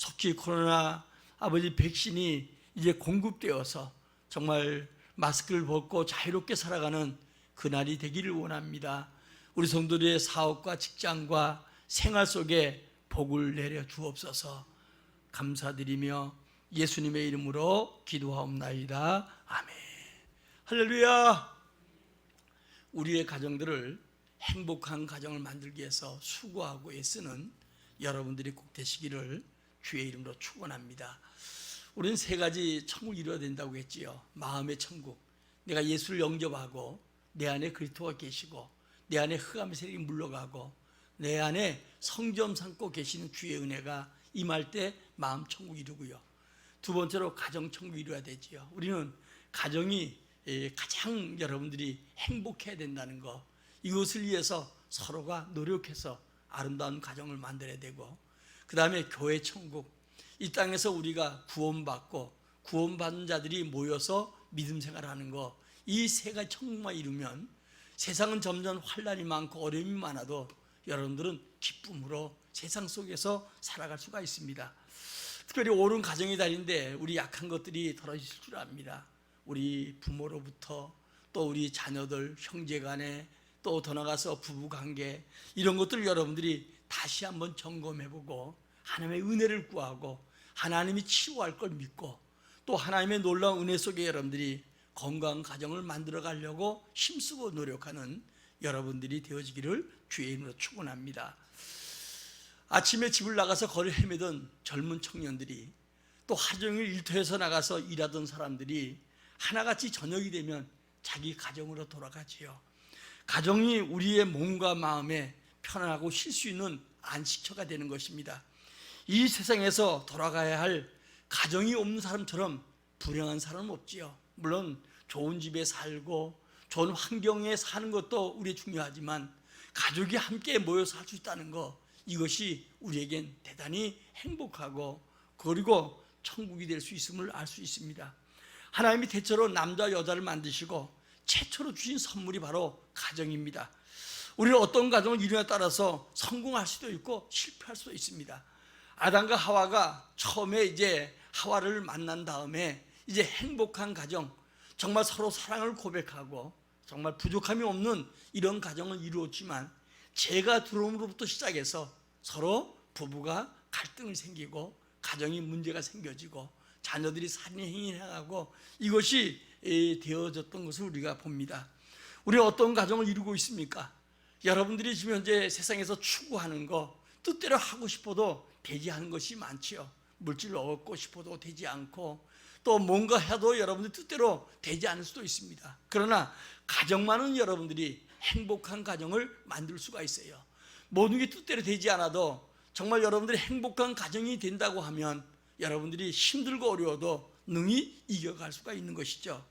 속히 코로나 아버지 백신이 이제 공급되어서 정말 마스크를 벗고 자유롭게 살아가는 그날이 되기를 원합니다. 우리 성도들의 사업과 직장과 생활 속에 복을 내려 주옵소서. 감사드리며 예수님의 이름으로 기도하옵나이다. 아멘. 할렐루야. 우리의 가정들을 행복한 가정을 만들기 위해서 수고하고 애쓰는 여러분들이 꼭 되시기를 주의 이름으로 축원합니다. 우리는 세 가지 천국을 이루어야 된다고 했지요. 마음의 천국, 내가 예수를 영접하고 내 안에 그리스도가 계시고 내 안에 흑암의 세력이 물러가고 내 안에 성점 삼고 계시는 주의 은혜가 임할 때 마음 천국 이루고요. 두 번째로 가정 천국 이루어야 되지요. 우리는 가정이 가장 여러분들이 행복해야 된다는 거, 이것을 위해서 서로가 노력해서 아름다운 가정을 만들어야 되고, 그 다음에 교회 천국, 이 땅에서 우리가 구원받고 구원받은 자들이 모여서 믿음 생활하는 거, 이 세 가지 천국만 이루면 세상은 점점 환난이 많고 어려움이 많아도 여러분들은 기쁨으로 세상 속에서 살아갈 수가 있습니다. 특별히 옳은 가정의 달인데 우리 약한 것들이 덜어질 줄 압니다. 우리 부모로부터 또 우리 자녀들, 형제간에 또 더 나가서 부부관계, 이런 것들을 여러분들이 다시 한번 점검해보고 하나님의 은혜를 구하고 하나님이 치유할 걸 믿고 또 하나님의 놀라운 은혜 속에 여러분들이 건강한 가정을 만들어 가려고 힘쓰고 노력하는 여러분들이 되어지기를 주의 이름으로 축원합니다. 아침에 집을 나가서 거리를 헤매던 젊은 청년들이 또 하루 종일 일터에서 나가서 일하던 사람들이 하나같이 저녁이 되면 자기 가정으로 돌아가지요. 가정이 우리의 몸과 마음에 편안하고 쉴 수 있는 안식처가 되는 것입니다. 이 세상에서 돌아가야 할 가정이 없는 사람처럼 불행한 사람은 없지요. 물론 좋은 집에 살고 좋은 환경에 사는 것도 우리 중요하지만 가족이 함께 모여서 할 수 있다는 것, 이것이 우리에겐 대단히 행복하고 그리고 천국이 될 수 있음을 알 수 있습니다. 하나님이 대체로 남자 여자를 만드시고 최초로 주신 선물이 바로 가정입니다. 우리는 어떤 가정을 이루냐에 따라서 성공할 수도 있고 실패할 수도 있습니다. 아담과 하와가 처음에 이제 하와를 만난 다음에 이제 행복한 가정, 정말 서로 사랑을 고백하고 정말 부족함이 없는 이런 가정을 이루었지만 죄가 들어옴으로부터 시작해서 서로 부부가 갈등이 생기고 가정이 문제가 생겨지고 자녀들이 살인 행위를 행하고 이것이 되어졌던 것을 우리가 봅니다. 우리 어떤 가정을 이루고 있습니까? 여러분들이 지금 현재 세상에서 추구하는 거, 뜻대로 하고 싶어도 되지 않은 것이 많지요. 물질을 얻고 싶어도 되지 않고 또 뭔가 해도 여러분들 뜻대로 되지 않을 수도 있습니다. 그러나 가정만은 여러분들이 행복한 가정을 만들 수가 있어요. 모든 게 뜻대로 되지 않아도 정말 여러분들이 행복한 가정이 된다고 하면 여러분들이 힘들고 어려워도 능히 이겨갈 수가 있는 것이죠.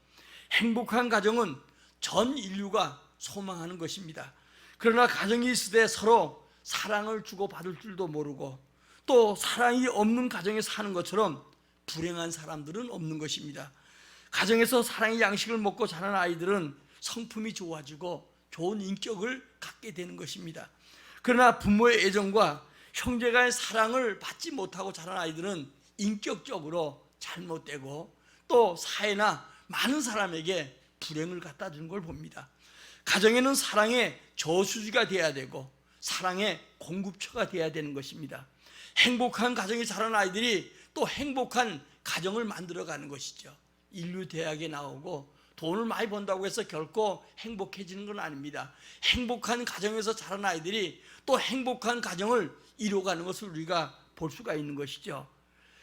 행복한 가정은 전 인류가 소망하는 것입니다. 그러나 가정이 있을 때 서로 사랑을 주고받을 줄도 모르고 또 사랑이 없는 가정에 사는 것처럼 불행한 사람들은 없는 것입니다. 가정에서 사랑의 양식을 먹고 자란 아이들은 성품이 좋아지고 좋은 인격을 갖게 되는 것입니다. 그러나 부모의 애정과 형제간의 사랑을 받지 못하고 자란 아이들은 인격적으로 잘못되고 또 사회나 많은 사람에게 불행을 갖다 주는 걸 봅니다. 가정에는 사랑의 저수지가 돼야 되고 사랑의 공급처가 돼야 되는 것입니다. 행복한 가정에 자란 아이들이 또 행복한 가정을 만들어가는 것이죠. 인류 대학에 나오고 돈을 많이 번다고 해서 결코 행복해지는 건 아닙니다. 행복한 가정에서 자란 아이들이 또 행복한 가정을 이루어가는 것을 우리가 볼 수가 있는 것이죠.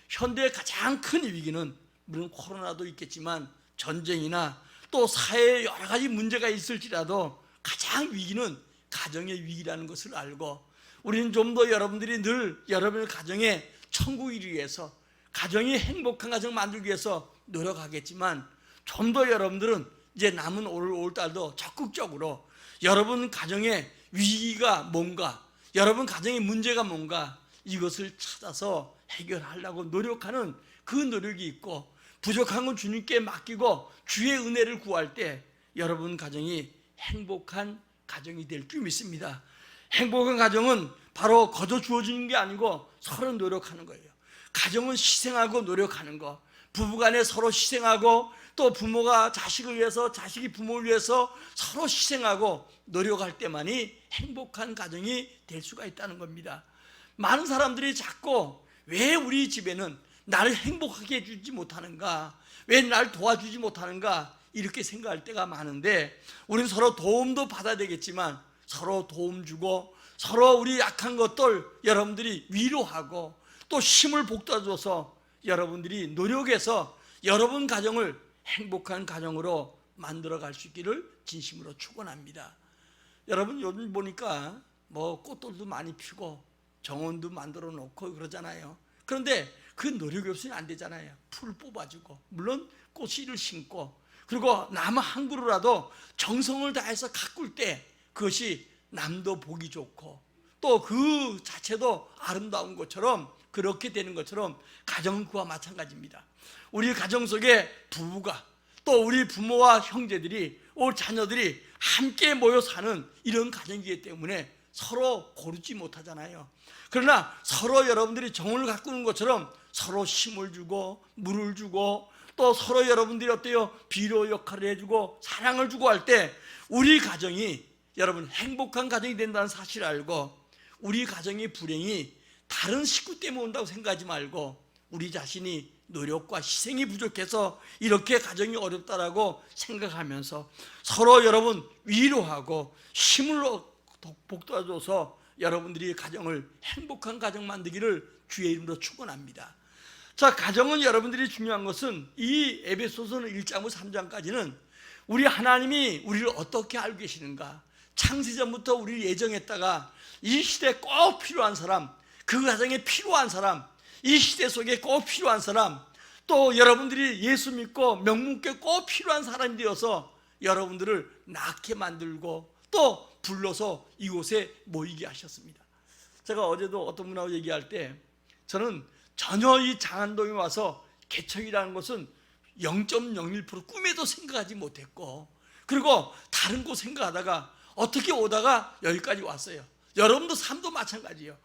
현대의 가장 큰 위기는 물론 코로나도 있겠지만 전쟁이나 또 사회에 여러 가지 문제가 있을지라도 가장 위기는 가정의 위기라는 것을 알고 우리는 좀 더 여러분들이 늘 여러분의 가정에 천국을 이루기 위해서 가정이 행복한 가정 만들기 위해서 노력하겠지만 좀 더 여러분들은 이제 남은 올 달도 적극적으로 여러분 가정의 위기가 뭔가, 여러분 가정의 문제가 뭔가 이것을 찾아서 해결하려고 노력하는 그 노력이 있고 부족한 건 주님께 맡기고 주의 은혜를 구할 때 여러분 가정이 행복한 가정이 될 줄 믿습니다. 행복한 가정은 바로 거저 주어지는 게 아니고 서로 노력하는 거예요. 가정은 희생하고 노력하는 거, 부부간에 서로 희생하고 또 부모가 자식을 위해서, 자식이 부모를 위해서 서로 희생하고 노력할 때만이 행복한 가정이 될 수가 있다는 겁니다. 많은 사람들이 자꾸 왜 우리 집에는 나를 행복하게 해주지 못하는가, 왜 나를 도와주지 못하는가 이렇게 생각할 때가 많은데, 우리는 서로 도움도 받아야 되겠지만 서로 도움 주고 서로 우리 약한 것들 여러분들이 위로하고 또 힘을 북돋아줘서 여러분들이 노력해서 여러분 가정을 행복한 가정으로 만들어갈 수 있기를 진심으로 축원합니다. 여러분, 요즘 보니까 뭐 꽃들도 많이 피고 정원도 만들어 놓고 그러잖아요. 그런데 그 노력이 없으면 안 되잖아요. 풀 뽑아주고, 물론 꽃씨를 심고, 그리고 나무 한 그루라도 정성을 다해서 가꿀 때 그것이 남도 보기 좋고 또 그 자체도 아름다운 것처럼, 그렇게 되는 것처럼 가정은 그와 마찬가지입니다. 우리 가정 속에 부부가, 또 우리 부모와 형제들이, 우리 자녀들이 함께 모여 사는 이런 가정이기 때문에 서로 고르지 못하잖아요. 그러나 서로 여러분들이 정을 가꾸는 것처럼 서로 힘을 주고 물을 주고 또 서로 여러분들이 어때요? 비료 역할을 해주고 사랑을 주고 할 때 우리 가정이 여러분 행복한 가정이 된다는 사실을 알고, 우리 가정의 불행이 다른 식구 때문에 온다고 생각하지 말고 우리 자신이 노력과 희생이 부족해서 이렇게 가정이 어렵다라고 생각하면서 서로 여러분 위로하고 힘을 북돋아줘서 여러분들이 가정을 행복한 가정 만들기를 주의 이름으로 축원합니다. 자, 가정은 여러분들이 중요한 것은 이 에베소서는 1장부터 3장까지는 우리 하나님이 우리를 어떻게 알고 계시는가, 창세전부터 우리를 예정했다가 이 시대에 꼭 필요한 사람, 그 가정에 필요한 사람, 이 시대 속에 꼭 필요한 사람, 또 여러분들이 예수 믿고 명문께 꼭 필요한 사람이 되어서 여러분들을 낳게 만들고 또 불러서 이곳에 모이게 하셨습니다. 제가 어제도 어떤 분하고 얘기할 때 저는 전혀 이 장안동에 와서 개척이라는 것은 0.01% 꿈에도 생각하지 못했고, 그리고 다른 곳 생각하다가 어떻게 오다가 여기까지 왔어요. 여러분도 삶도 마찬가지예요.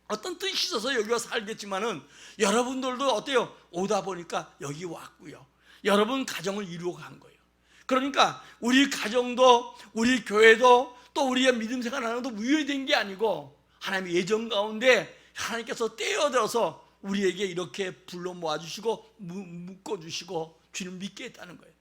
어떤 뜻이 있어서 여기 와서 살겠지만은 여러분들도 어때요? 오다 보니까 여기 왔고요. 여러분 가정을 이루어 간 거예요. 그러니까 우리 가정도 우리 교회도 또 우리의 믿음 생활하는 것도 우연히 된 게 아니고 하나님의 예정 가운데 하나님께서 떼어들어서 우리에게 이렇게 불러 모아주시고 묶어주시고 주님 믿게 했다는 거예요.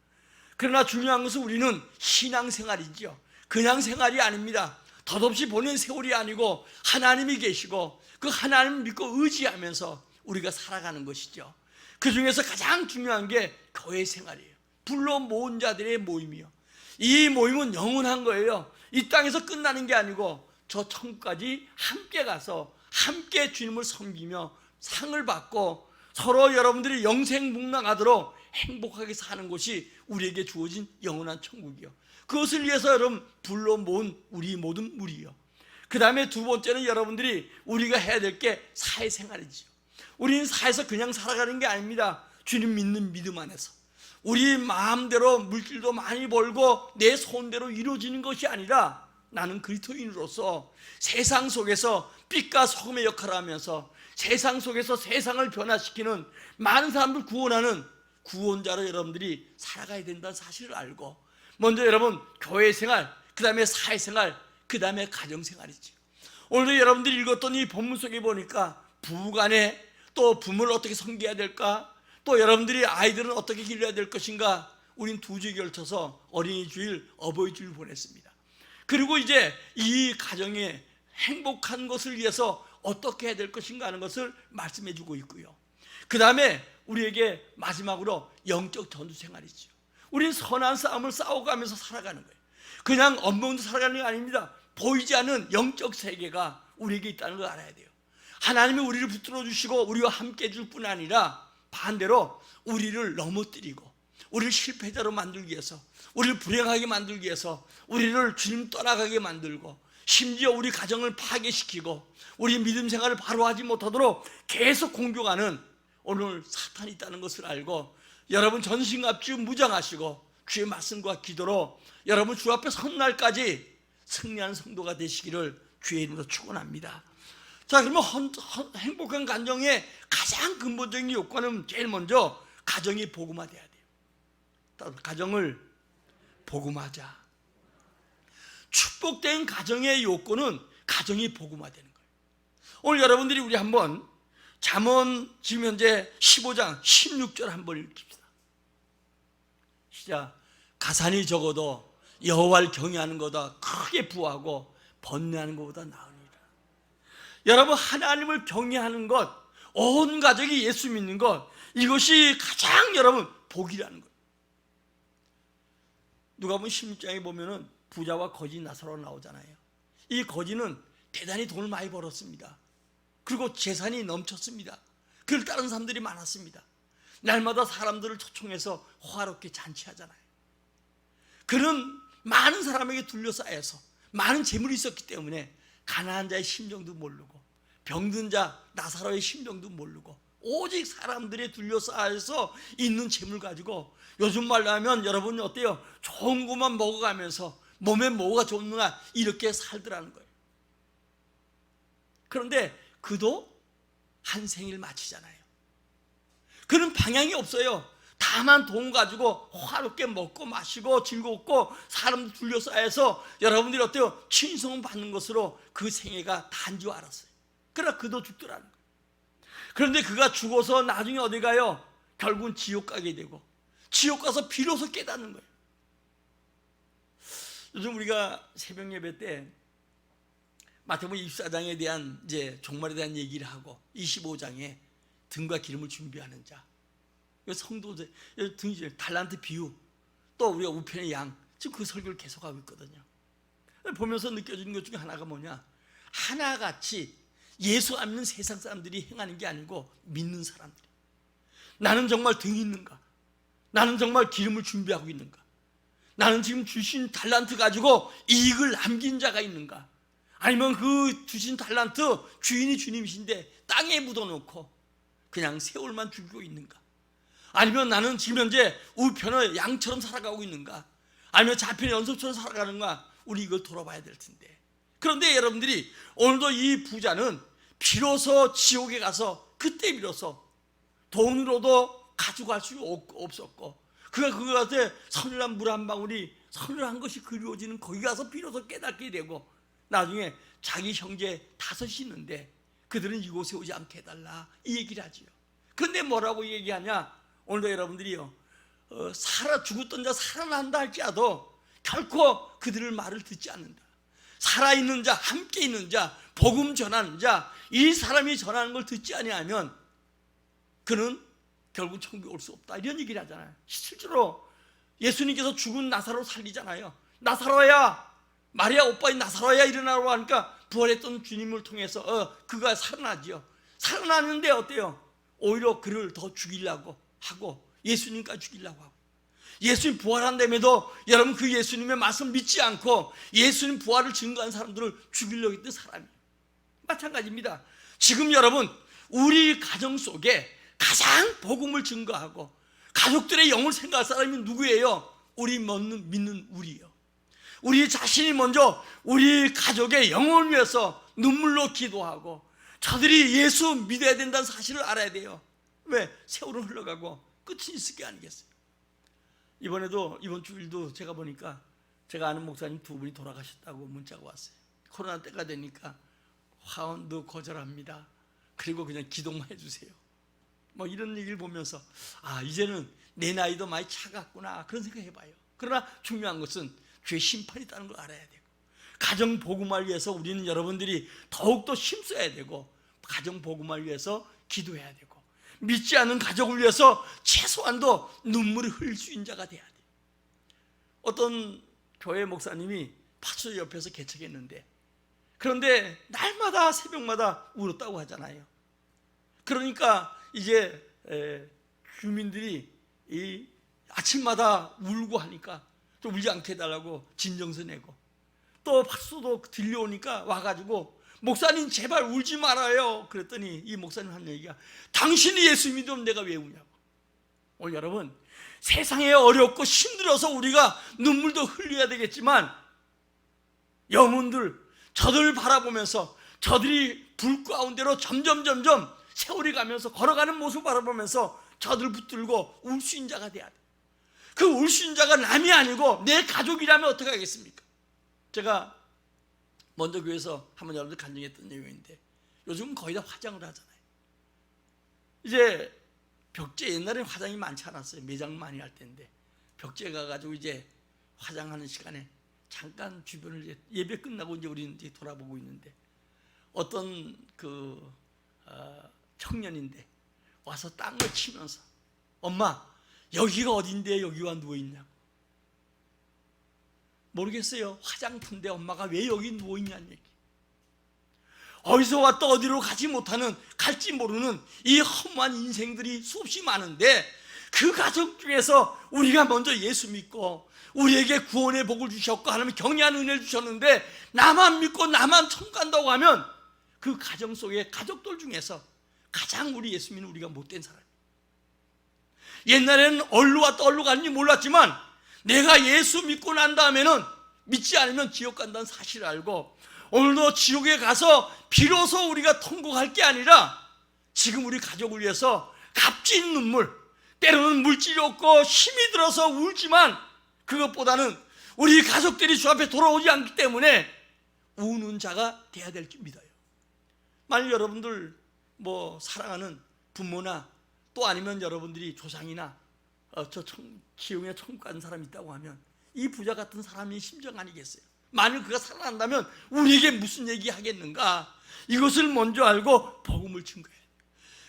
그러나 중요한 것은 우리는 신앙생활이죠. 그냥 생활이 아닙니다. 덧없이 보낸 세월이 아니고 하나님이 계시고 그 하나님을 믿고 의지하면서 우리가 살아가는 것이죠. 그 중에서 가장 중요한 게 교회 생활이에요. 불러 모은 자들의 모임이요. 이 모임은 영원한 거예요. 이 땅에서 끝나는 게 아니고 저 천국까지 함께 가서 함께 주님을 섬기며 상을 받고 서로 여러분들이 영생복락하도록 행복하게 사는 것이 우리에게 주어진 영원한 천국이요. 그것을 위해서 여러분 불러 모은 우리 모든 무리요. 그 다음에 두 번째는 여러분들이 우리가 해야 될 게 사회생활이죠. 우리는 사회에서 그냥 살아가는 게 아닙니다. 주님 믿는 믿음 안에서 우리 마음대로 물질도 많이 벌고 내 손대로 이루어지는 것이 아니라 나는 그리스도인으로서 세상 속에서 빛과 소금의 역할을 하면서 세상 속에서 세상을 변화시키는 많은 사람들 구원하는 구원자로 여러분들이 살아가야 된다는 사실을 알고, 먼저 여러분 교회 생활, 그 다음에 사회생활, 그 다음에 가정생활이죠. 오늘도 여러분들이 읽었던 이 본문 속에 보니까 부부간에 또 부모를 어떻게 섬겨야 될까, 또 여러분들이 아이들은 어떻게 길러야 될 것인가, 우린 두 주에 걸쳐서 어린이 주일, 어버이 주일 보냈습니다. 그리고 이제 이 가정의 행복한 것을 위해서 어떻게 해야 될 것인가 하는 것을 말씀해 주고 있고요. 그 다음에 우리에게 마지막으로 영적 전투 생활이죠. 우리는 선한 싸움을 싸워가면서 살아가는 거예요. 그냥 업무도 살아가는 게 아닙니다. 보이지 않는 영적 세계가 우리에게 있다는 걸 알아야 돼요. 하나님이 우리를 붙들어 주시고 우리와 함께 해줄 뿐 아니라 반대로 우리를 넘어뜨리고 우리를 실패자로 만들기 위해서, 우리를 불행하게 만들기 위해서, 우리를 주님 떠나가게 만들고 심지어 우리 가정을 파괴시키고 우리 믿음 생활을 바로 하지 못하도록 계속 공격하는 오늘 사탄이 있다는 것을 알고, 여러분 전신갑주 무장하시고 주의 말씀과 기도로 여러분 주 앞에 선 날까지 승리하는 성도가 되시기를 주의 이름으로 축원합니다. 자, 그러면 행복한 가정의 가장 근본적인 요건은 제일 먼저 가정이 복음화돼야 돼요. 가정을 복음화하자. 축복된 가정의 요건은 가정이 복음화되는 거예요. 오늘 여러분들이 우리 한번 잠언 지금 현재 15장 16절 한번 읽읍시다. 시작. 가산이 적어도 여호와를 경외하는 것보다 크게 부하고 번뇌하는 것보다 나으니라. 여러분, 하나님을 경외하는 것, 온 가족이 예수 믿는 것, 이것이 가장 여러분 복이라는 거예요. 누가복음 16장에 보면은 부자와 거지 나사로 나오잖아요. 이 거지는 대단히 돈을 많이 벌었습니다. 그리고 재산이 넘쳤습니다. 그를 따르는 사람들이 많았습니다. 날마다 사람들을 초청해서 호화롭게 잔치하잖아요. 그는 많은 사람에게 둘러싸여서 많은 재물이 있었기 때문에 가난한 자의 심정도 모르고 병든 자 나사로의 심정도 모르고 오직 사람들에 둘러싸여서 있는 재물 가지고, 요즘 말로 하면 여러분 어때요? 좋은 것만 먹어가면서 몸에 뭐가 좋느냐 이렇게 살더라는 거예요. 그런데 그도 한 생일 마치잖아요. 그는 방향이 없어요. 다만 돈 가지고 화롭게 먹고 마시고 즐겁고 사람들 둘러싸여서 여러분들이 어때요? 칭송 받는 것으로 그 생애가 다인 줄 알았어요. 그러나 그도 죽더라는 거예요. 그런데 그가 죽어서 나중에 어디 가요? 결국은 지옥 가게 되고, 지옥 가서 비로소 깨닫는 거예요. 요즘 우리가 새벽 예배 때 마태복음 24장에 대한 이제 종말에 대한 얘기를 하고 25장에 등과 기름을 준비하는 자, 성도들 달란트 비유, 또 우리가 우편의 양, 지금 그 설교를 계속하고 있거든요. 보면서 느껴지는 것 중에 하나가 뭐냐, 하나같이 예수 안 믿는 세상 사람들이 행하는 게 아니고 믿는 사람들이, 나는 정말 등이 있는가? 나는 정말 기름을 준비하고 있는가? 나는 지금 주신 달란트 가지고 이익을 남긴 자가 있는가? 아니면 그 주신 달란트 주인이 주님이신데 땅에 묻어놓고 그냥 세월만 죽이고 있는가? 아니면 나는 지금 현재 우편의 양처럼 살아가고 있는가? 아니면 잡힌 연속처럼 살아가는가? 우리 이걸 돌아봐야 될 텐데. 그런데 여러분들이 오늘도 이 부자는 비로소 지옥에 가서 그때 비로소 돈으로도 가져갈 수 없었고, 그가 그것에 서늘한 물 한 방울이 서늘한 것이 그리워지는 거기 가서 비로소 깨닫게 되고, 나중에 자기 형제 5이 있는데 그들은 이곳에 오지 않게 해달라 이 얘기를 하지요. 그런데 뭐라고 얘기하냐, 오늘도 여러분들이요, 죽었던 자 살아난다 할지라도 결코 그들의 말을 듣지 않는다. 살아있는 자, 함께 있는 자, 복음 전하는 자, 이 사람이 전하는 걸 듣지 아니하면 그는 결국 천국에 올 수 없다, 이런 얘기를 하잖아요. 실제로 예수님께서 죽은 나사로 살리잖아요. 나사로야, 마리아 오빠인 나사로야 일어나라고 하니까 부활했던 주님을 통해서 그가 살아나지요. 살아나는데 어때요? 오히려 그를 더 죽이려고 하고 예수님까지 죽이려고 하고, 예수님 부활한다음에도 여러분 그 예수님의 말씀 믿지 않고 예수님 부활을 증거한 사람들을 죽이려고 했던 사람이에요. 마찬가지입니다. 지금 여러분 우리 가정 속에 가장 복음을 증거하고 가족들의 영을 생각할 사람이 누구예요? 우리 믿는 우리예요. 우리 자신이 먼저 우리 가족의 영혼을 위해서 눈물로 기도하고 저들이 예수 믿어야 된다는 사실을 알아야 돼요. 왜? 세월은 흘러가고 끝이 있을 게 아니겠어요? 이번 주일도 제가 보니까 제가 아는 목사님 2분이 돌아가셨다고 문자가 왔어요. 코로나 때가 되니까 화원도 거절합니다. 그리고 그냥 기도만 해주세요. 뭐 이런 얘기를 보면서 이제는 내 나이도 많이 차갔구나 그런 생각 해봐요. 그러나 중요한 것은 죄 심판이 있다는 걸 알아야 되고, 가정 복음을 위해서 우리는 여러분들이 더욱더 힘써야 되고, 가정 복음을 위해서 기도해야 되고, 믿지 않는 가족을 위해서 최소한도 눈물을 흘릴 수 있는 자가 돼야 돼요. 어떤 교회 목사님이 파수저 옆에서 개척했는데, 그런데 날마다 새벽마다 울었다고 하잖아요. 그러니까 이제 주민들이 이 아침마다 울고 하니까 또 울지 않게 해달라고 진정서 내고, 또 파수도 들려오니까 와가지고 목사님 제발 울지 말아요 그랬더니 이 목사님 한 얘기가, 당신이 예수 믿으면 내가 왜 우냐고. 오늘 여러분 세상에 어렵고 힘들어서 우리가 눈물도 흘려야 되겠지만, 영혼들 저들을 바라보면서 저들이 불 가운데로 점점 세월이 가면서 걸어가는 모습을 바라보면서 저들 붙들고 울 수 있는 자가 돼야 돼. 그 울 수 있는 자가 남이 아니고 내 가족이라면 어떻게 하겠습니까? 제가 먼저 교회에서 한번 여러분들 간증했던 내용인데, 요즘은 거의 다 화장을 하잖아요. 이제 벽제, 옛날에는 화장이 많지 않았어요. 매장 많이 할 때인데 벽제 가가지고 이제 화장하는 시간에 잠깐 주변을 이제 예배 끝나고 이제 우리는 이제 돌아보고 있는데, 어떤 청년인데 와서 땅을 치면서 엄마 여기가 어딘데 여기 와 누워있냐고. 모르겠어요. 화장터인데 엄마가 왜 여기 누워있냐는 얘기. 어디서 왔다 어디로 가지 못하는, 갈지 모르는 이 허무한 인생들이 수없이 많은데, 그 가족 중에서 우리가 먼저 예수 믿고 우리에게 구원의 복을 주셨고 하나님 경외하는 은혜를 주셨는데, 나만 믿고 나만 천국 간다고 하면 그 가정 속에 가족들 중에서 가장 우리 예수 믿는 우리가 못된 사람이에요. 옛날에는 얼로 왔다 얼로 가는지 몰랐지만 내가 예수 믿고 난 다음에는 믿지 않으면 지옥 간다는 사실을 알고, 오늘도 지옥에 가서 비로소 우리가 통곡할 게 아니라 지금 우리 가족을 위해서 값진 눈물, 때로는 물질이 없고 힘이 들어서 울지만 그것보다는 우리 가족들이 주 앞에 돌아오지 않기 때문에 우는 자가 돼야 될 줄 믿어요. 만약 여러분들 사랑하는 부모나 또 아니면 여러분들이 조상이나 지옥에 천국 가는 사람이 있다고 하면 이 부자 같은 사람이 심정 아니겠어요? 만일 그가 살아난다면 우리에게 무슨 얘기 하겠는가? 이것을 먼저 알고 복음을 증거해야 돼요.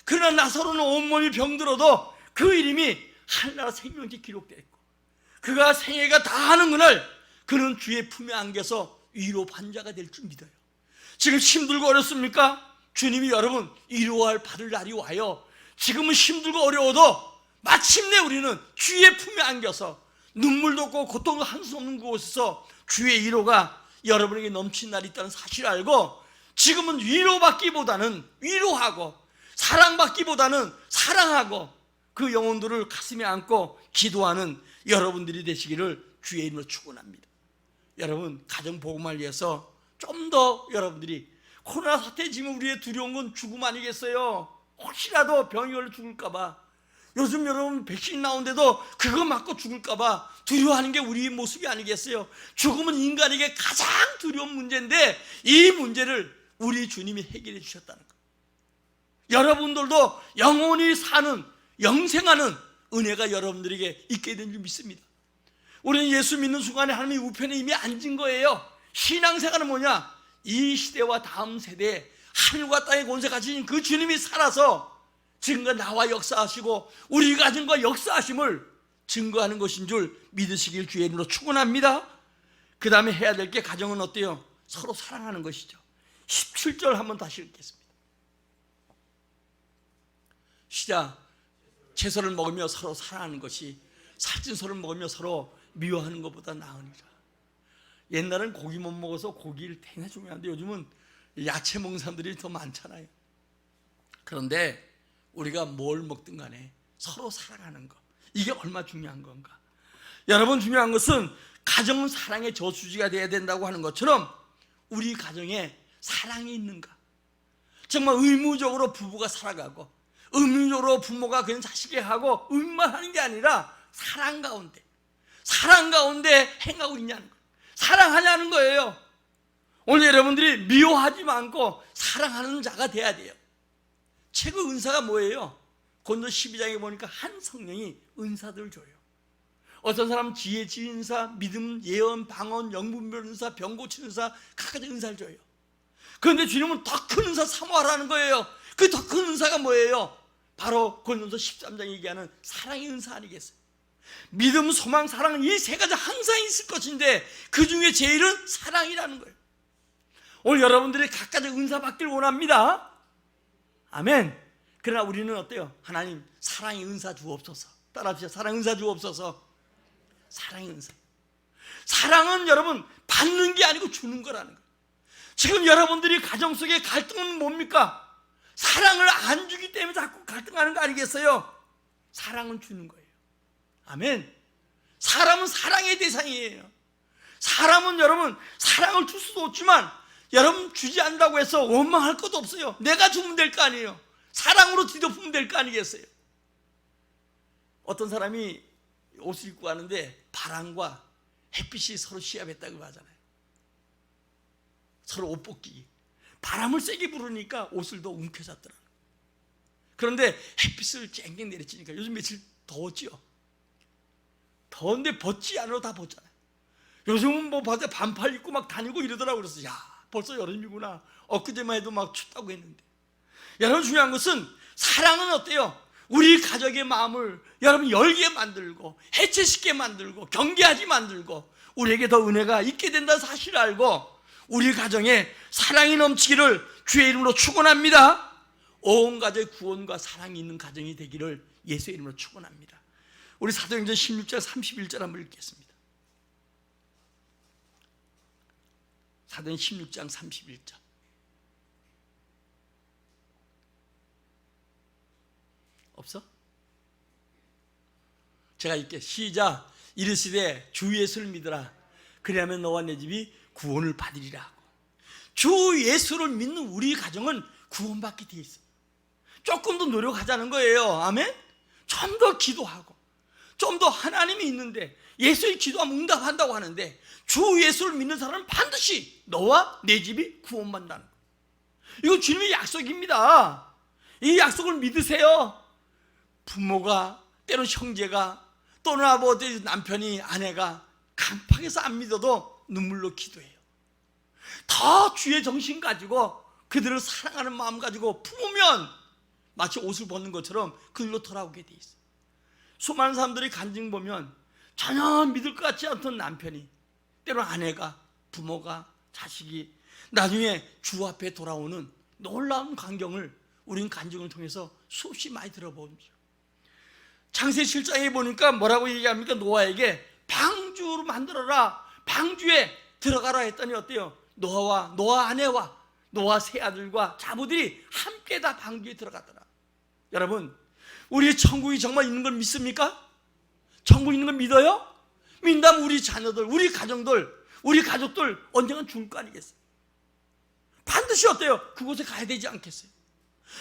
그러나 나사로는 온몸이 병들어도 그 이름이 하늘나라 생명지 기록되어 있고, 그가 생애가 다하는 그날 그는 주의 품에 안겨서 위로 반자가 될 줄 믿어요. 지금 힘들고 어렵습니까? 주님이 여러분 위로할 받을 날이 와요. 지금은 힘들고 어려워도 마침내 우리는 주의 품에 안겨서 눈물도 없고 고통도 한숨 없는 곳에서 주의 위로가 여러분에게 넘친 날이 있다는 사실을 알고, 지금은 위로받기보다는 위로하고 사랑받기보다는 사랑하고 그 영혼들을 가슴에 안고 기도하는 여러분들이 되시기를 주의 이름으로 축원합니다. 여러분, 가정 복음을 위해서 좀 더 여러분들이, 코로나 사태 지금 우리의 두려운 건 죽음 아니겠어요? 혹시라도 병이 걸려 죽을까봐, 요즘 여러분 백신 나온데도 그거 맞고 죽을까봐 두려워하는 게 우리의 모습이 아니겠어요? 죽음은 인간에게 가장 두려운 문제인데 이 문제를 우리 주님이 해결해 주셨다는 것. 여러분들도 영원히 사는, 영생하는 은혜가 여러분들에게 있게 된 줄 믿습니다. 우리는 예수 믿는 순간에 하나님의 우편에 이미 앉은 거예요. 신앙생활은 뭐냐? 이 시대와 다음 세대에 하늘과 땅의 권세 가진 그 주님이 살아서 지금과 나와 역사하시고 우리 가정과 역사하심을 증거하는 것인 줄 믿으시길 주의 이름으로 축원합니다. 그 다음에 해야 될 게, 가정은 어때요? 서로 사랑하는 것이죠. 17절 한번 다시 읽겠습니다. 시작. 채소를 먹으며 서로 사랑하는 것이 살찐 소를 먹으며 서로 미워하는 것보다 나으니라. 옛날엔 고기 못 먹어서 고기를 되게 중요한데 요즘은 야채 먹는 사람들이 더 많잖아요. 그런데 우리가 뭘 먹든 간에 서로 사랑하는 것, 이게 얼마나 중요한 건가? 여러분, 중요한 것은 가정은 사랑의 저수지가 되어야 된다고 하는 것처럼 우리 가정에 사랑이 있는가? 정말 의무적으로 부부가 살아가고 의무적으로 부모가 그냥 자식에게 하고 의무만 하는 게 아니라 사랑 가운데 행하고 있냐는 거예요. 사랑하냐는 거예요. 오늘 여러분들이 미워하지 않고 사랑하는 자가 돼야 돼요. 최고 은사가 뭐예요? 고린도 12장에 보니까 한 성령이 은사들을 줘요. 어떤 사람은 지혜, 은사, 믿음, 예언, 방언, 영분별 은사, 병 고치는 은사, 각가지 은사를 줘요. 그런데 주님은 더 큰 은사 사모하라는 거예요. 그 더 큰 은사가 뭐예요? 바로 고린도서 13장에 얘기하는 사랑의 은사 아니겠어요? 믿음, 소망, 사랑, 이 세 가지 항상 있을 것인데 그 중에 제일은 사랑이라는 거예요. 오늘 여러분들이 각가지 은사 받길 원합니다. 아멘. 그러나 우리는 어때요? 하나님, 사랑의 은사 주옵소서. 따라합시다. 사랑의 은사 주옵소서. 사랑의 은사. 사랑은 여러분 받는 게 아니고 주는 거라는 거예요. 지금 여러분들이 가정 속에 갈등은 뭡니까? 사랑을 안 주기 때문에 자꾸 갈등하는 거 아니겠어요? 사랑은 주는 거예요. 아멘. 사람은 사랑의 대상이에요. 사람은 여러분 사랑을 줄 수도 없지만 여러분 주지 않는다고 해서 원망할 것도 없어요. 내가 주면 될 거 아니에요. 사랑으로 뒤덮으면 될 거 아니겠어요? 어떤 사람이 옷을 입고 가는데 바람과 햇빛이 서로 시합했다고 하잖아요. 서로 옷 벗기기. 바람을 세게 부르니까 옷을 더 움켜잡더라고요. 그런데 햇빛을 쨍쨍 내리치니까, 요즘 며칠 더웠지요. 더운데 벗지 않아도 다 벗잖아요. 요즘은 뭐 반팔 입고 막 다니고 이러더라고요. 그래서 야, 벌써 여름이구나. 엊그제만 해도 막 춥다고 했는데, 여러분 중요한 것은 사랑은 어때요? 우리 가족의 마음을 여러분 열게 만들고 해체시게 만들고 경계하지 만들고 우리에게 더 은혜가 있게 된다는 사실을 알고 우리 가정에 사랑이 넘치기를 주의 이름으로 축원합니다. 온 가족의 구원과 사랑이 있는 가정이 되기를 예수의 이름으로 축원합니다. 우리 사도행전 16장 31절 한번 읽겠습니다. 사도행전 16장 31절. 없어? 제가 읽게. 시작. 이르시되 주 예수를 믿으라. 그리하면 너와 내 집이 구원을 받으리라 하고. 주 예수를 믿는 우리 가정은 구원받게 돼 있어요. 조금 더 노력하자는 거예요. 아멘? 좀 더 기도하고 좀 더 하나님이 있는데, 예수의 기도하면 응답한다고 하는데, 주 예수를 믿는 사람은 반드시 너와 내 집이 구원받는다는 거예요. 이건 주님의 약속입니다. 이 약속을 믿으세요. 부모가, 때론 형제가, 또는 아버지, 남편이, 아내가 강팍해서 안 믿어도 눈물로 기도해요. 더 주의 정신 가지고 그들을 사랑하는 마음 가지고 품으면 마치 옷을 벗는 것처럼 그들로 돌아오게 돼 있어요. 수많은 사람들이 간증 보면 전혀 믿을 것 같지 않던 남편이, 때론 아내가, 부모가, 자식이 나중에 주 앞에 돌아오는 놀라운 광경을 우린 간증을 통해서 수없이 많이 들어봅니다. 창세 7장에 보니까 뭐라고 얘기합니까? 노아에게 방주로 만들어라, 방주에 들어가라 했더니 어때요? 노아 아내와 노아 세 아들과 자부들이 함께 다 방주에 들어가더라. 여러분, 우리 천국이 정말 있는 걸 믿습니까? 천국 있는 걸 믿어요? 믿다면 우리 자녀들, 우리 가정들, 우리 가족들 언젠간 죽을 거 아니겠어요? 반드시 어때요? 그곳에 가야 되지 않겠어요?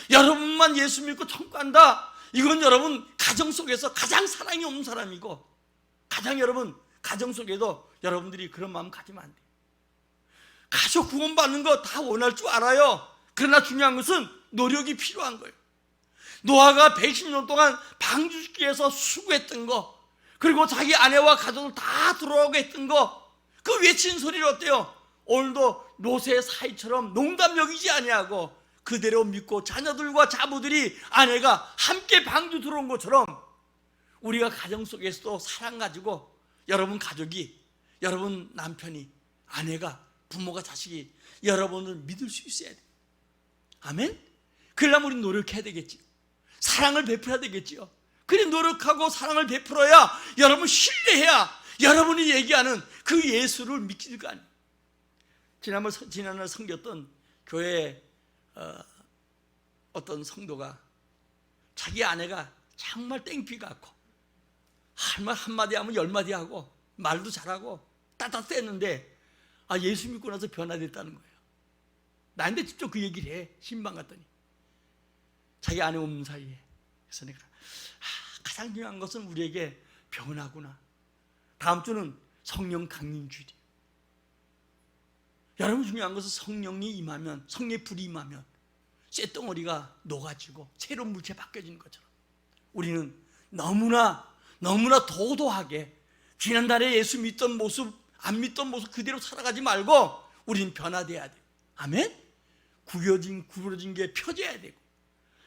여러분만 예수 믿고 천국 간다, 이건 여러분 가정 속에서 가장 사랑이 없는 사람이고, 여러분 가정 속에도 여러분들이 그런 마음 가지면 안 돼요. 가족 구원받는 거 다 원할 줄 알아요. 그러나 중요한 것은 노력이 필요한 거예요. 노아가 110년 동안 방주 짓기 위해서 수고했던 거, 그리고 자기 아내와 가족을 다 들어오게 했던 거, 그 외친 소리를 어때요? 오늘도 롯의 사이처럼 농담 여기지 아니하고 그대로 믿고 자녀들과 자부들이, 아내가 함께 방주 들어온 것처럼 우리가 가정 속에서도 사랑 가지고, 여러분 가족이, 여러분 남편이, 아내가, 부모가, 자식이 여러분을 믿을 수 있어야 돼요. 아멘? 그러려면 우리는 노력해야 되겠지. 사랑을 베풀어야 되겠지요. 그래, 노력하고 사랑을 베풀어야 여러분 신뢰해야 여러분이 얘기하는 그 예수를 믿길 거 아니에요. 지난날 섬겼던 교회 어떤 성도가 자기 아내가 정말 땡피 같고 할 말 한마디 하면 10마디 하고 말도 잘하고 따뜻했는데, 예수 믿고 나서 변화됐다는 거예요. 나한테 직접 그 얘기를 해. 신방 갔더니 자기 아내 없는 사이에. 그래서 내가 가장 중요한 것은 우리에게 변하구나. 다음 주는 성령 강림 주일이에요. 여러분, 중요한 것은 성령이 임하면, 성령의 불이 임하면 쇳덩어리가 녹아지고 새로운 물체 바뀌어지는 것처럼 우리는 너무나 도도하게 지난달에 예수 믿던 모습, 안 믿던 모습 그대로 살아가지 말고 우리는 변화돼야 돼요. 아멘? 구부러진 게 펴져야 되고,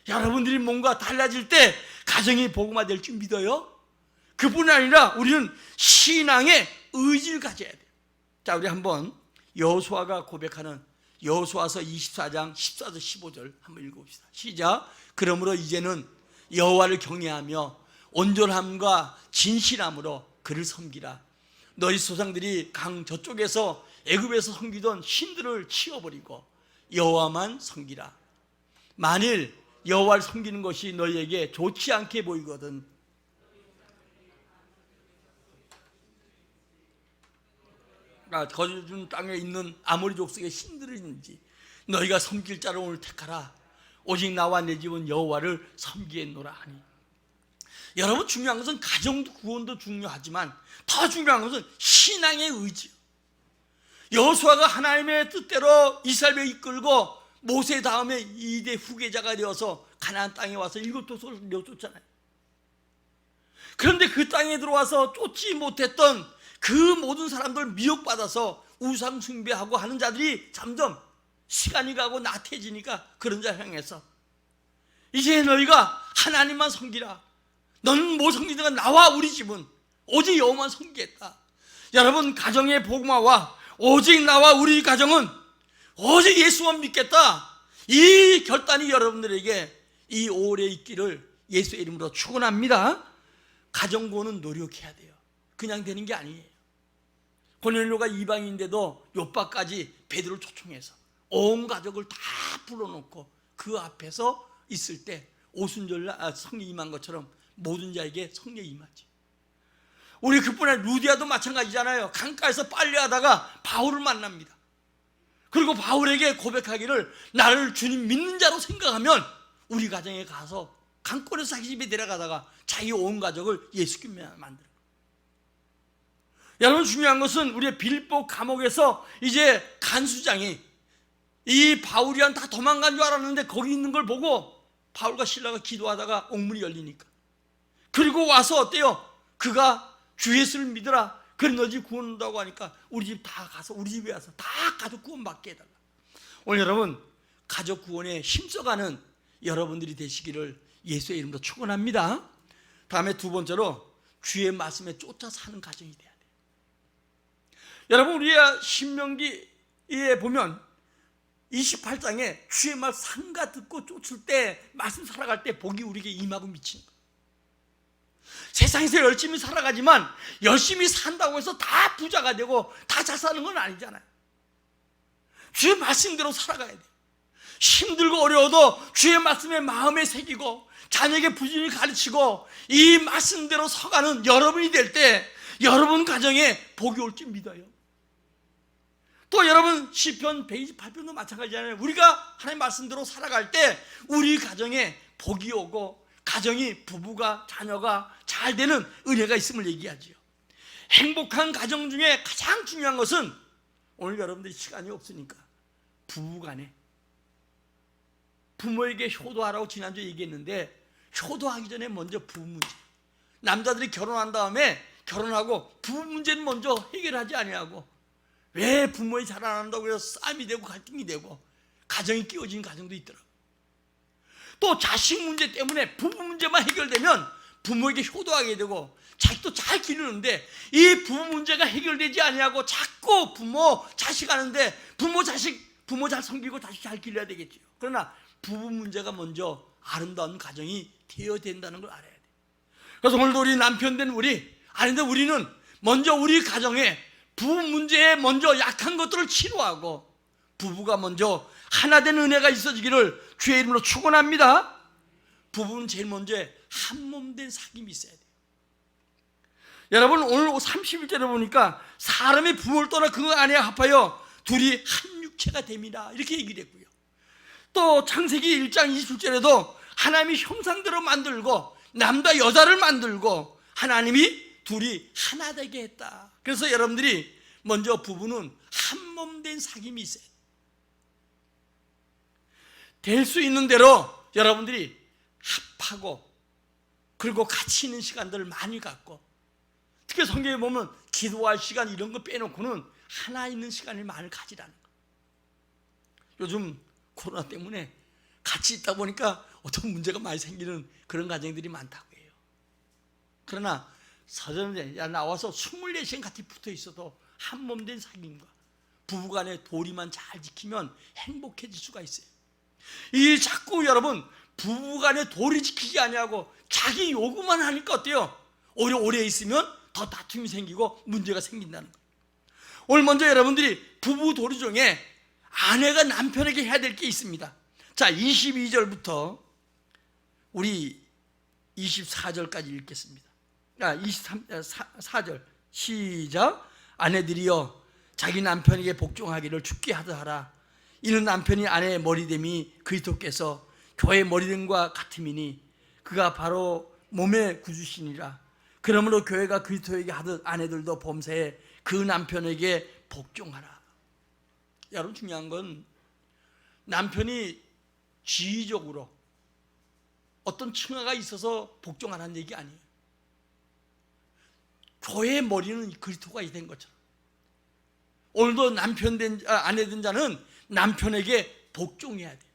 여러분들이 뭔가 달라질 때 가정이 복음화될 줄 믿어요? 그뿐 아니라 우리는 신앙의 의지를 가져야 돼요. 자, 우리 한번 여호수아가 고백하는 여호수아서 24장 14절 15절 한번 읽어봅시다. 시작. 그러므로 이제는 여호와를 경외하며 온전함과 진실함으로 그를 섬기라. 너희 조상들이 강 저쪽에서 애굽에서 섬기던 신들을 치워버리고 여호와만 섬기라. 만일 여호와를 섬기는 것이 너희에게 좋지 않게 보이거든 거저 준 땅에 있는 아모리 족속의 신들을 있는지 너희가 섬길 자를 오늘 택하라. 오직 나와 내 집은 여호와를 섬기겠노라 하니. 여러분, 중요한 것은 가정도 구원도 중요하지만 더 중요한 것은 신앙의 의지요. 여호수아가 하나님의 뜻대로 이스라엘을 이끌고 모세 다음에 2대 후계자가 되어서 가나안 땅에 와서 7족속을 내쫓잖아요. 그런데 그 땅에 들어와서 쫓지 못했던 그 모든 사람들 미혹받아서 우상 숭배하고 하는 자들이 점점 시간이 가고 나태해지니까 그런 자 향해서 이제 너희가 하나님만 섬기라. 너는 뭐 섬기든가 나와 우리 집은 오직 여호와만 섬기겠다. 여러분, 가정의 복음화와 오직 나와 우리 가정은 오직 예수만 믿겠다. 이 결단이 여러분들에게 이 오래 있기를 예수의 이름으로 축원합니다. 가정 구원은 노력해야 돼요. 그냥 되는 게 아니에요. 고넬료가 이방인인데도 요바까지 베드로를 초청해서 온 가족을 다 불러놓고 그 앞에서 있을 때 오순절 성령 임한 것처럼 모든 자에게 성령 임하지. 우리 그뿐에 루디아도 마찬가지잖아요. 강가에서 빨래하다가 바울을 만납니다. 그리고 바울에게 고백하기를 나를 주님 믿는 자로 생각하면 우리 가정에 가서 강권에서 자기 집에 데려가다가 자기 온 가족을 예수께 만들어. 여러분, 중요한 것은 우리의 빌보 감옥에서 이제 간수장이 이 바울이랑 다 도망간 줄 알았는데 거기 있는 걸 보고 바울과 실라가 기도하다가 옥문이 열리니까, 그리고 와서 어때요? 그가 주 예수를 믿으라. 그래 너 집 구원한다고 하니까 우리 집 다 가서 우리 집에 와서 다 가족 구원 받게 해달라. 오늘 여러분, 가족 구원에 힘써가는 여러분들이 되시기를 예수의 이름으로 축원합니다. 다음에 두 번째로 주의 말씀에 쫓아 사는 가정이 돼야 돼요. 여러분, 우리가 신명기에 보면 28장에 주의 말 상가 듣고 쫓을 때, 말씀 살아갈 때 복이 우리에게 임하고 미치는 거예요. 세상에서 열심히 살아가지만 열심히 산다고 해서 다 부자가 되고 다 잘 사는 건 아니잖아요. 주의 말씀대로 살아가야 돼요. 힘들고 어려워도 주의 말씀에 마음에 새기고 자녀에게 부지런히 가르치고 이 말씀대로 서가는 여러분이 될 때 여러분 가정에 복이 올 줄 믿어요. 또 여러분, 시편 128편도 마찬가지잖아요. 우리가 하나님 말씀대로 살아갈 때 우리 가정에 복이 오고 가정이, 부부가, 자녀가 잘 되는 은혜가 있음을 얘기하지요. 행복한 가정 중에 가장 중요한 것은, 오늘 여러분들이 시간이 없으니까 부부간에 부모에게 효도하라고 지난주에 얘기했는데, 효도하기 전에 먼저 부부 문제. 남자들이 결혼한 다음에 결혼하고 부부 문제는 먼저 해결하지 아니하고 왜 부모의 잘 안 한다고 해서 싸움이 되고 갈등이 되고 가정이 깨어진 가정도 있더라고요. 또 자식 문제 때문에 부부 문제만 해결되면 부모에게 효도하게 되고 자식도 잘 기르는데 이 부부 문제가 해결되지 아니하고 자꾸 부모 자식 하는데 부모 잘 섬기고 자식 잘 길러야 되겠죠. 그러나 부부 문제가 먼저 아름다운 가정이 되어야 된다는 걸 알아야 돼요. 그래서 오늘도 우리 남편 된 우리는 먼저 우리 가정에 부부 문제에 먼저 약한 것들을 치료하고 부부가 먼저 하나 된 은혜가 있어지기를 주의 이름으로 축원합니다. 부부는 제일 먼저 한 몸 된 사귐이 있어야 돼요. 여러분, 오늘 31절에 보니까 사람이 부모를 떠나 그 안에 합하여 둘이 한 육체가 됩니다, 이렇게 얘기를 했고요. 또 창세기 1장 27절에도 하나님이 형상대로 만들고 남자 여자를 만들고 하나님이 둘이 하나 되게 했다. 그래서 여러분들이 먼저 부부는 한 몸 된 사귐이 있어요. 될 수 있는 대로 여러분들이 합하고 그리고 같이 있는 시간들을 많이 갖고, 특히 성경에 보면 기도할 시간 이런 거 빼놓고는 하나 있는 시간을 많이 가지라는 거. 요즘 코로나 때문에 같이 있다 보니까 어떤 문제가 많이 생기는 그런 가정들이 많다고 해요. 그러나 서전에 나와서 24시간 같이 붙어 있어도 한 몸 된 사귐과 부부간의 도리만 잘 지키면 행복해질 수가 있어요. 이 자꾸 여러분 부부간의 도리 지키지 아니하고 자기 요구만 하니까 어때요? 오래 있으면 더 다툼이 생기고 문제가 생긴다는 거예요. 오늘 먼저 여러분들이 부부 도리 중에 아내가 남편에게 해야 될 게 있습니다. 자, 22절부터 우리 24절까지 읽겠습니다. 4절 시작. 아내들이여 자기 남편에게 복종하기를 죽게 하더하라. 이는 남편이 아내의 머리됨이 그리스도께서 교회의 머리됨과 같음이니 그가 바로 몸의 구주시니라. 그러므로 교회가 그리스도에게 하듯 아내들도 범사에 그 남편에게 복종하라. 여러분, 중요한 건 남편이 지위적으로 어떤 층하가 있어서 복종하라는 얘기 아니에요. 교회의 머리는 그리스도가 된 것처럼 오늘도 아내 된 자는 남편에게 복종해야 돼요.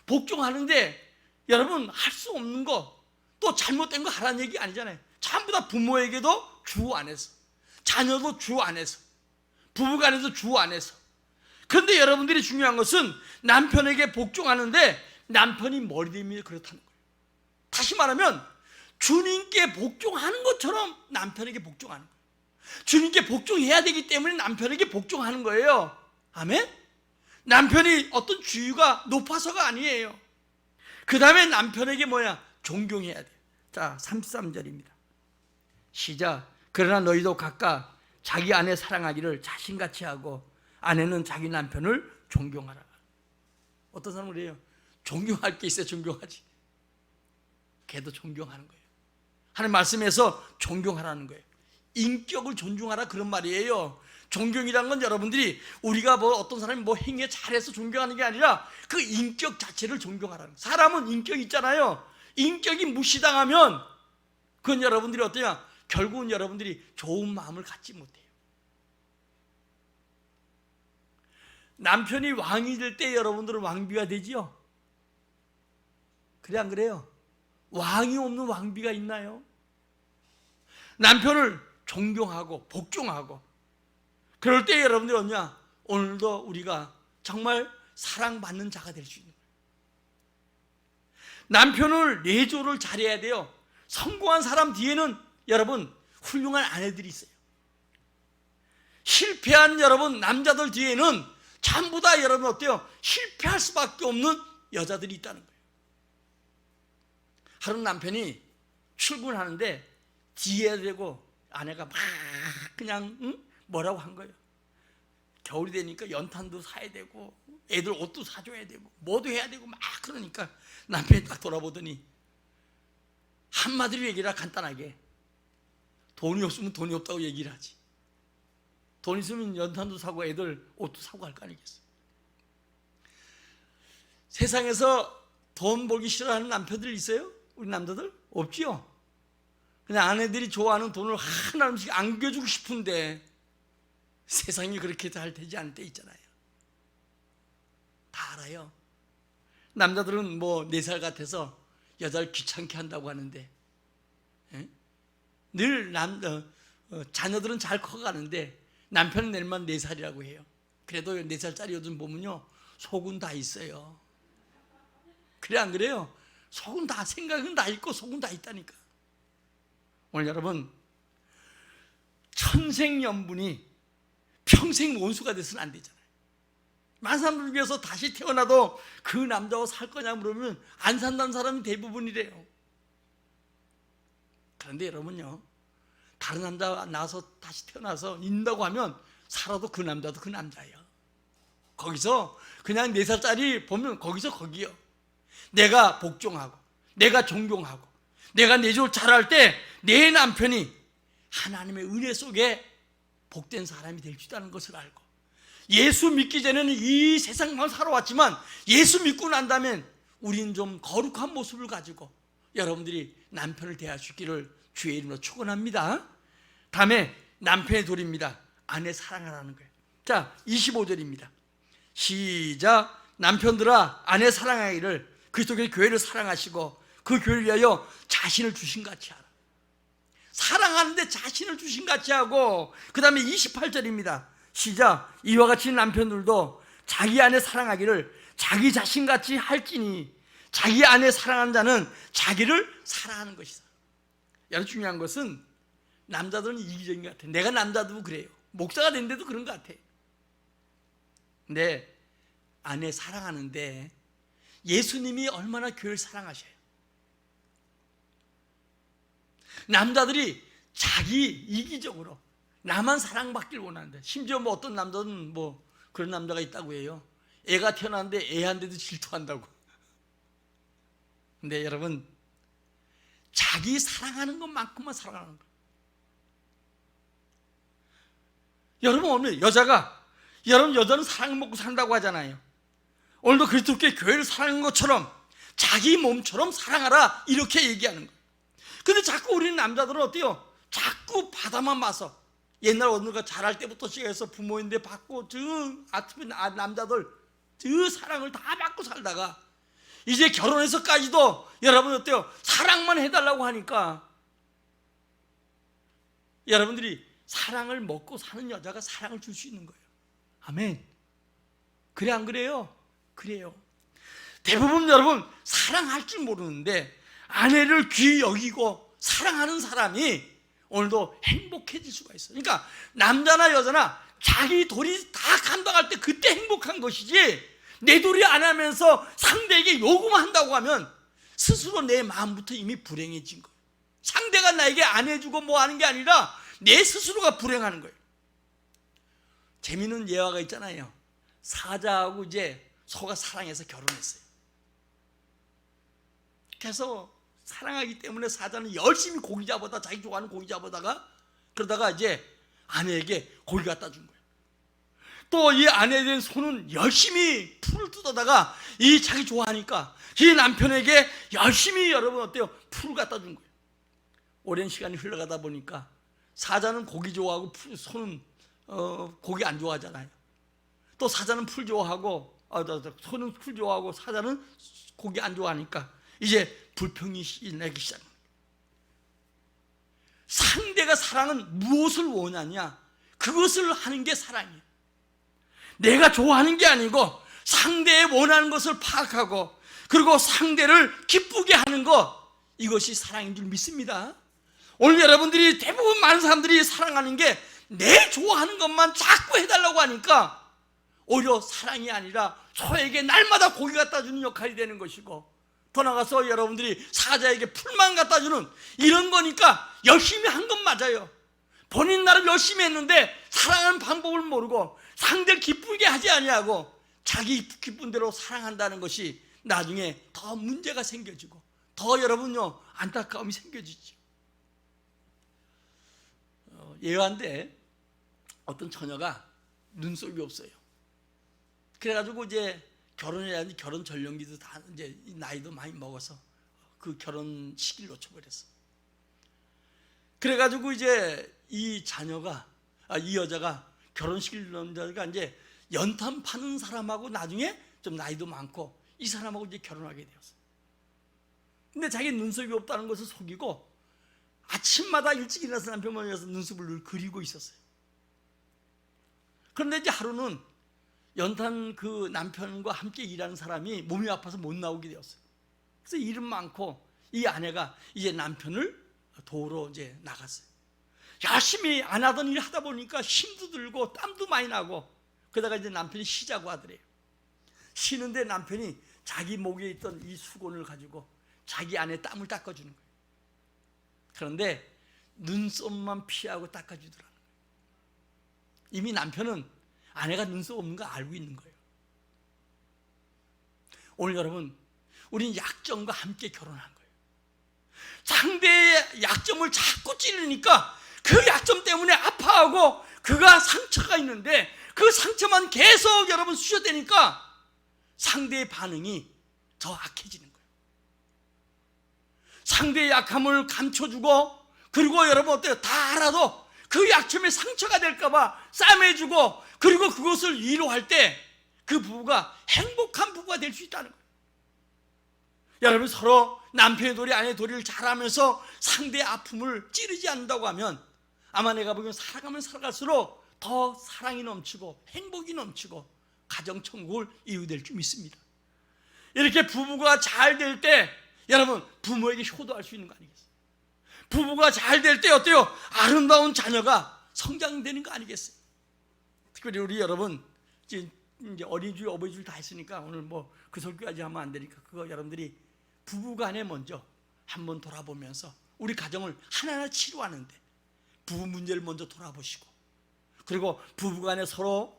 복종하는데 여러분, 할 수 없는 거, 또 잘못된 거 하라는 얘기 아니잖아요. 전부 다 부모에게도 주 안에서, 자녀도 주 안에서, 부부간에도 주 안에서. 그런데 여러분들이 중요한 것은 남편에게 복종하는데 남편이 머리됨이 그렇다는 거예요. 다시 말하면 주님께 복종하는 것처럼 남편에게 복종하는 거예요. 주님께 복종해야 되기 때문에 남편에게 복종하는 거예요. 아멘? 남편이 어떤 주유가 높아서가 아니에요. 그 다음에 남편에게 존경해야 돼요. 자, 33절입니다. 시작. 그러나 너희도 각각 자기 아내 사랑하기를 자신같이 하고 아내는 자기 남편을 존경하라. 어떤 사람은 그래요. 존경할 게 있어야 존경하지. 걔도 존경하는 거예요. 하나님 말씀에서 존경하라는 거예요. 인격을 존중하라, 그런 말이에요. 존경이란 건 여러분들이 우리가 어떤 사람이 행위에 잘해서 존경하는 게 아니라 그 인격 자체를 존경하라는 거예요. 사람은 인격이 있잖아요. 인격이 무시당하면 그건 여러분들이 어때요? 결국은 여러분들이 좋은 마음을 갖지 못해요. 남편이 왕이 될 때 여러분들은 왕비가 되지요? 그래, 안 그래요? 왕이 없는 왕비가 있나요? 남편을 존경하고 복종하고 그럴 때 여러분들이 어떠냐? 오늘도 우리가 정말 사랑받는 자가 될 수 있는 거예요. 남편을 내조를 잘해야 돼요. 성공한 사람 뒤에는 여러분 훌륭한 아내들이 있어요. 실패한 여러분 남자들 뒤에는 전부 다 여러분 어때요? 실패할 수밖에 없는 여자들이 있다는 거예요. 하루 남편이 출근하는데 뒤에 대고 아내가 막 그냥 뭐라고 한 거예요. 겨울이 되니까 연탄도 사야 되고 애들 옷도 사줘야 되고 뭐도 해야 되고 막 그러니까 남편이 딱 돌아보더니 한마디로 얘기를 하라. 간단하게 돈이 없으면 돈이 없다고 얘기를 하지. 돈 있으면 연탄도 사고 애들 옷도 사고 할 거 아니겠어. 세상에서 돈 벌기 싫어하는 남편들 있어요? 우리 남자들? 없지요. 그냥 아내들이 좋아하는 돈을 하나씩 안겨주고 싶은데 세상이 그렇게 잘 되지 않을 때 있잖아요. 다 알아요. 남자들은 4살 같아서 여자를 귀찮게 한다고 하는데 늘 자녀들은 잘 커가는데 남편은 내일만 4살이라고 해요. 그래도 4살짜리 요즘 보면요 속은 다 있어요. 그래, 안 그래요? 속은 다, 생각은 다 있고 속은 다 있다니까. 오늘 여러분, 천생연분이 평생 원수가 돼서는 안 되잖아요. 많은 사람들 위해서 다시 태어나도 그 남자와 살 거냐 물으면 안 산다는 사람이 대부분이래요. 그런데 여러분요, 다른 남자 낳아서 다시 태어나서 있는다고 하면 살아도 그 남자도 그 남자예요. 거기서 그냥 4살짜리 보면 거기서 거기요. 내가 복종하고 내가 존경하고 내가 내조를 잘할 때 내 남편이 하나님의 은혜 속에 복된 사람이 될 수 있다는 것을 알고, 예수 믿기 전에는 이 세상만 살아왔지만 예수 믿고 난 다음엔 우린 좀 거룩한 모습을 가지고 여러분들이 남편을 대할 수 있기를 주의 이름으로 축원합니다. 다음에 남편의 도리입니다. 아내 사랑하라는 거예요. 자, 25절입니다. 시작. 남편들아, 아내 사랑하기를 그리스도의 교회를 사랑하시고 그 교회를 위하여 자신을 주신같이 하라. 사랑하는데 자신을 주신같이 하고, 그 다음에 28절입니다. 시작. 이와 같이 남편들도 자기 아내 사랑하기를 자기 자신같이 할지니 자기 아내 사랑하는 자는 자기를 사랑하는 것이다. 여러분, 중요한 것은 남자들은 이기적인 것 같아요. 내가 남자도 그래요. 목사가 됐는데도 그런 것 같아요. 근데 아내 사랑하는데 예수님이 얼마나 교회를 사랑하셔요. 남자들이 자기 이기적으로 나만 사랑받길 원하는데, 심지어 뭐 어떤 남자는 뭐 그런 남자가 있다고 해요. 애가 태어났는데 애한테도 질투한다고. 근데 여러분, 자기 사랑하는 것만큼만 사랑하는 거예요. 여러분, 오늘 여자는 사랑 먹고 산다고 하잖아요. 오늘도 그리스도께 교회를 사랑하는 것처럼 자기 몸처럼 사랑하라, 이렇게 얘기하는 거예요. 근데 자꾸 우리는 남자들은 어때요? 자꾸 바다만 봐서, 옛날 어느가 자랄 때부터 시작해서 부모인데 받고 남자들 사랑을 다 받고 살다가 이제 결혼해서까지도 여러분 어때요? 사랑만 해달라고 하니까 여러분들이 사랑을 먹고 사는 여자가 사랑을 줄 수 있는 거예요. 아멘. 그래 안 그래요? 그래요. 대부분 여러분 사랑할 줄 모르는데 아내를 귀히 여기고 사랑하는 사람이 오늘도 행복해질 수가 있어요. 그러니까 남자나 여자나 자기 도리 다 감당할 때 그때 행복한 것이지, 내 도리 안 하면서 상대에게 요구만 한다고 하면 스스로 내 마음부터 이미 불행해진 거예요. 상대가 나에게 안 해주고 뭐 하는 게 아니라 내 스스로가 불행하는 거예요. 재미있는 예화가 있잖아요. 사자하고 이제 소가 사랑해서 결혼했어요. 그래서 사랑하기 때문에 사자는 열심히 고기 잡아다, 자기 좋아하는 고기 잡아다가, 그러다가 이제 아내에게 고기 갖다 준 거예요. 또 이 아내에 대한 소는 열심히 풀을 뜯어다가 이 자기 좋아하니까 이 남편에게 열심히 여러분 어때요? 풀을 갖다 준 거예요. 오랜 시간이 흘러가다 보니까 사자는 고기 좋아하고 소는 고기 안 좋아하잖아요. 또 사자는 풀 좋아하고 소는 풀 좋아하고 사자는 고기 안 좋아하니까 이제 불평이 나기 시작합니다. 상대가 사랑은 무엇을 원하냐, 그것을 하는 게 사랑이에요. 내가 좋아하는 게 아니고 상대의 원하는 것을 파악하고 그리고 상대를 기쁘게 하는 것, 이것이 사랑인 줄 믿습니다. 오늘 여러분들이 대부분 많은 사람들이 사랑하는 게 내 좋아하는 것만 자꾸 해달라고 하니까 오히려 사랑이 아니라 소에게 날마다 고기 갖다 주는 역할이 되는 것이고, 더 나가서 여러분들이 사자에게 풀만 갖다 주는 이런 거니까 열심히 한 건 맞아요. 본인 나름 열심히 했는데 사랑하는 방법을 모르고 상대를 기쁘게 하지 아니하고 자기 기쁜 대로 사랑한다는 것이 나중에 더 문제가 생겨지고 더 여러분요 안타까움이 생겨지죠. 예화인데 어떤 처녀가 눈썹이 없어요. 그래가지고 이제 결혼해야지, 결혼 전령기도 다 이제 나이도 많이 먹어서 그 결혼 시기를 놓쳐버렸어. 그래가지고 이제 이 여자가 결혼시킬 남자가 이제 연탄 파는 사람하고 나중에 좀 나이도 많고 이 사람하고 이제 결혼하게 되었어. 근데 자기 눈썹이 없다는 것을 속이고 아침마다 일찍 일어나서 남편 만나서 눈썹을 늘 그리고 있었어요. 그런데 이제 하루는 연탄 그 남편과 함께 일하는 사람이 몸이 아파서 못 나오게 되었어요. 그래서 일은 많고 이 아내가 이제 남편을 도우러 이제 나갔어요. 열심히 안 하던 일 하다 보니까 힘도 들고 땀도 많이 나고, 그러다가 이제 남편이 쉬자고 하더래요. 쉬는데 남편이 자기 목에 있던 이 수건을 가지고 자기 아내 땀을 닦아주는 거예요. 그런데 눈썹만 피하고 닦아주더라는 거예요. 이미 남편은 아내가 눈썹 없는 거 알고 있는 거예요. 오늘 여러분, 우린 약점과 함께 결혼한 거예요. 상대의 약점을 자꾸 찌르니까 그 약점 때문에 아파하고 그가 상처가 있는데 그 상처만 계속 여러분 쑤셔대니까 상대의 반응이 더 악해지는 거예요. 상대의 약함을 감춰주고, 그리고 여러분 어때요? 다 알아도 그 약점에 상처가 될까봐 싸매주고, 그리고 그것을 위로할 때 그 부부가 행복한 부부가 될 수 있다는 거예요. 여러분, 서로 남편의 도리 아내의 도리를 잘하면서 상대의 아픔을 찌르지 않는다고 하면 아마 내가 보기엔 살아가면 살아갈수록 더 사랑이 넘치고 행복이 넘치고 가정천국을 이루될 줄 믿습니다. 이렇게 부부가 잘 될 때 여러분 부모에게 효도할 수 있는 거 아니겠어요? 부부가 잘 될 때 어때요? 아름다운 자녀가 성장되는 거 아니겠어요? 특별히 우리 여러분 이제 어린이주일 어버이주일 다 했으니까 오늘 뭐 그 설교까지 하면 안 되니까 그거 여러분들이 부부간에 먼저 한번 돌아보면서 우리 가정을 하나하나 치료하는데 부부 문제를 먼저 돌아보시고 그리고 부부간에 서로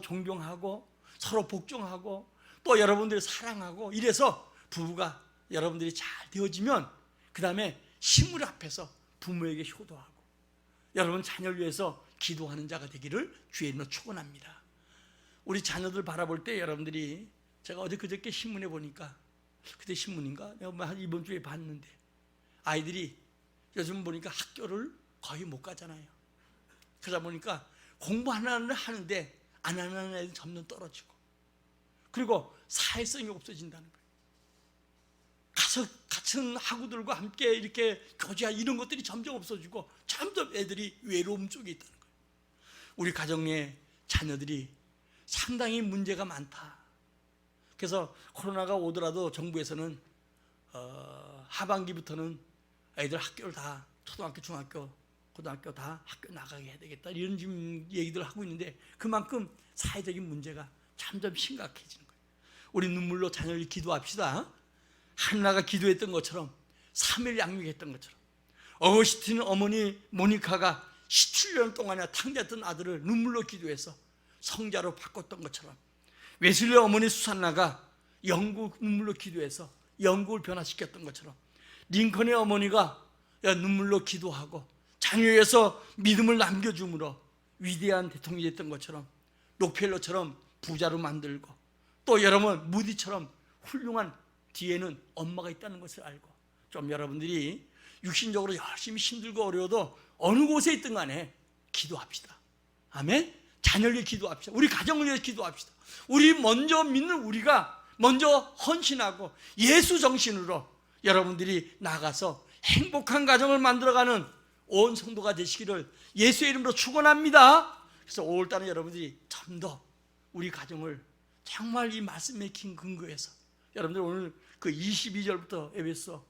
존경하고 서로 복종하고 또 여러분들이 사랑하고 이래서 부부가 여러분들이 잘 되어지면 그 다음에 식물 앞에서 부모에게 효도하고 여러분 자녀를 위해서 기도하는 자가 되기를 주의 이름으로 축원합니다. 우리 자녀들 바라볼 때 여러분들이 제가 어제 그저께 신문에 보니까 그때 신문인가? 내가 한 이번 주에 봤는데 아이들이 요즘 보니까 학교를 거의 못 가잖아요. 그러다 보니까 공부 하나는 하는데 안 하는 애들 점점 떨어지고 그리고 사회성이 없어진다는 거예요. 가서 같은 학우들과 함께 이렇게 교제할 이런 것들이 점점 없어지고 점점 애들이 외로움 쪽에 있다는 거예요. 우리 가정의 자녀들이 상당히 문제가 많다. 그래서 코로나가 오더라도 정부에서는 하반기부터는 애들 학교를 다 초등학교, 중학교, 고등학교 다 학교 나가게 해야 되겠다 이런 지금 얘기들을 하고 있는데 그만큼 사회적인 문제가 점점 심각해지는 거예요. 우리 눈물로 자녀를 기도합시다. 한나가 기도했던 것처럼 3일 양육했던 것처럼 어거스틴 어머니 모니카가 17년 동안이나 탕자했던 아들을 눈물로 기도해서 성자로 바꿨던 것처럼 웨슬리 어머니 수산나가 영국 눈물로 기도해서 영국을 변화시켰던 것처럼 링컨의 어머니가 눈물로 기도하고 자녀에서 믿음을 남겨줌으로 위대한 대통령이 됐던 것처럼 록펠러처럼 부자로 만들고 또 여러분 무디처럼 훌륭한 뒤에는 엄마가 있다는 것을 알고 좀 여러분들이 육신적으로 열심히 힘들고 어려워도 어느 곳에 있든 간에 기도합시다. 아멘. 자녀를 위해 기도합시다. 우리 가정을 위해 기도합시다. 우리 먼저 믿는 우리가 먼저 헌신하고 예수 정신으로 여러분들이 나가서 행복한 가정을 만들어가는 온 성도가 되시기를 예수의 이름으로 축원합니다. 그래서 5월달에 여러분들이 좀 더 우리 가정을 정말 이 말씀에 긴 근거에서 여러분들 오늘 그 22절부터 에베소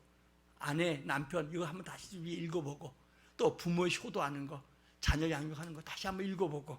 아내, 남편 이거 한번 다시 읽어보고 또 부모의 효도하는 거, 자녀 양육하는 거 다시 한번 읽어보고